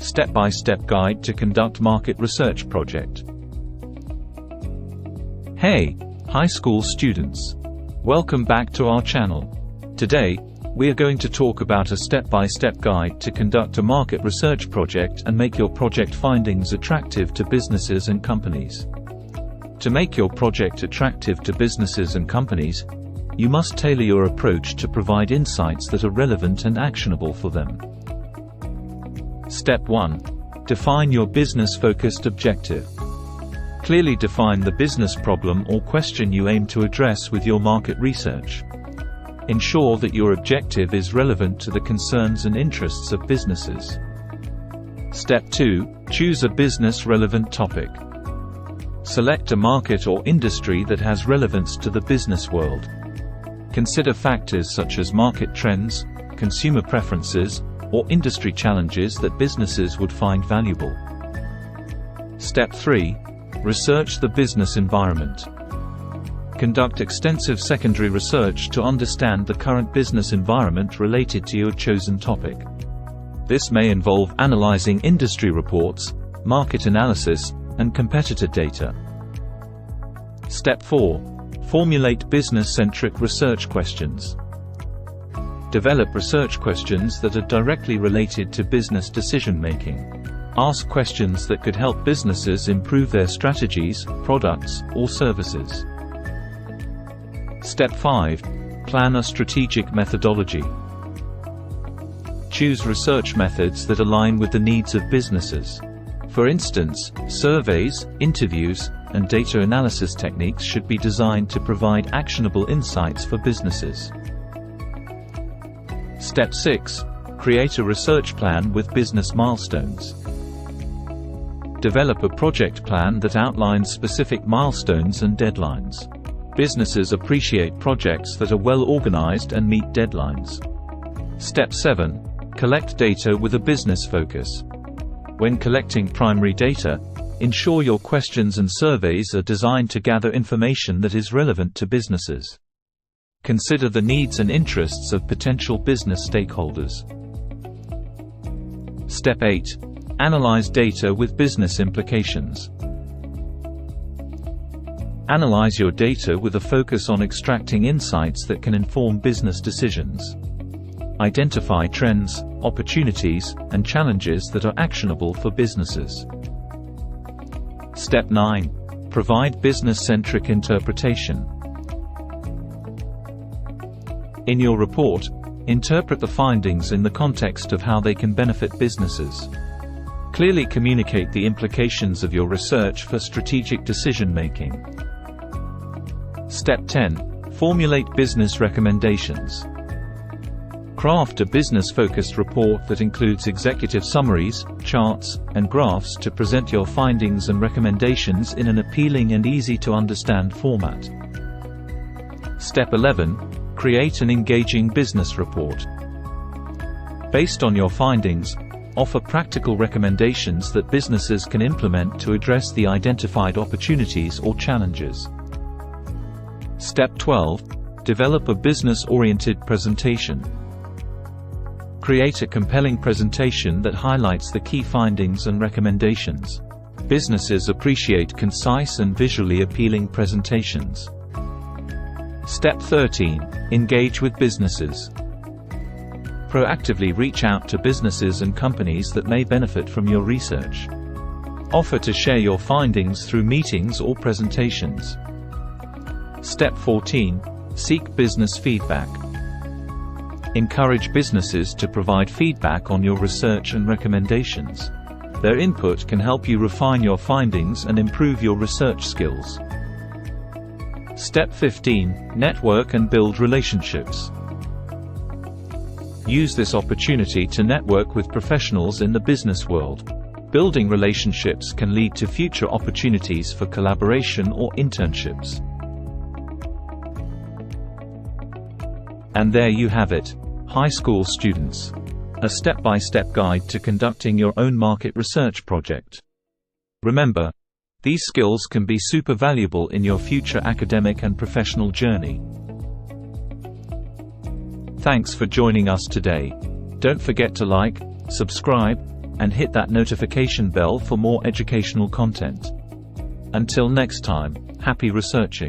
Step-by-step guide to conduct market research project. Hey, high school students! Welcome back to our channel. Today, we are going to talk about a step-by-step guide to conduct a market research project and make your project findings attractive to businesses and companies. To make your project attractive to businesses and companies, you must tailor your approach to provide insights that are relevant and actionable for them. Step 1. Define your business-focused objective. Clearly define the business problem or question you aim to address with your market research. Ensure that your objective is relevant to the concerns and interests of businesses. Step 2. Choose a business-relevant topic. Select a market or industry that has relevance to the business world. Consider factors such as market trends, consumer preferences, or industry challenges that businesses would find valuable. Step 3. Research the business environment. Conduct extensive secondary research to understand the current business environment related to your chosen topic. This may involve analyzing industry reports, market analysis, and competitor data. Step 4. Formulate business-centric research questions. Develop research questions that are directly related to business decision-making. Ask questions that could help businesses improve their strategies, products, or services. Step 5. Plan a strategic methodology. Choose research methods that align with the needs of businesses. For instance, surveys, interviews, and data analysis techniques should be designed to provide actionable insights for businesses. Step 6. Create a research plan with business milestones. Develop a project plan that outlines specific milestones and deadlines. Businesses appreciate projects that are well organized and meet deadlines. Step 7. Collect data with a business focus. When collecting primary data, ensure your questions and surveys are designed to gather information that is relevant to businesses. Consider the needs and interests of potential business stakeholders. Step 8. Analyze data with business implications. Analyze your data with a focus on extracting insights that can inform business decisions. Identify trends, opportunities, and challenges that are actionable for businesses. Step 9. Provide business-centric interpretation. In your report, interpret the findings in the context of how they can benefit businesses. Clearly communicate the implications of your research for strategic decision-making. Step 10. Formulate business recommendations. Craft a business-focused report that includes executive summaries, charts, and graphs to present your findings and recommendations in an appealing and easy-to-understand format. Step 11. Create an engaging business report. Based on your findings, offer practical recommendations that businesses can implement to address the identified opportunities or challenges. Step 12. Develop a business-oriented presentation. Create a compelling presentation that highlights the key findings and recommendations. Businesses appreciate concise and visually appealing presentations. Step 13. Engage with businesses. Proactively reach out to businesses and companies that may benefit from your research. Offer to share your findings through meetings or presentations. Step 14. Seek business feedback. Encourage businesses to provide feedback on your research and recommendations. Their input can help you refine your findings and improve your research skills. Step 15. Network and build relationships. Use this opportunity to network with professionals in the business world. Building relationships can lead to future opportunities for collaboration or internships. And there you have it, high school students. A step-by-step guide to conducting your own market research project. Remember, these skills can be super valuable in your future academic and professional journey. Thanks for joining us today. Don't forget to like, subscribe, and hit that notification bell for more educational content. Until next time, happy researching.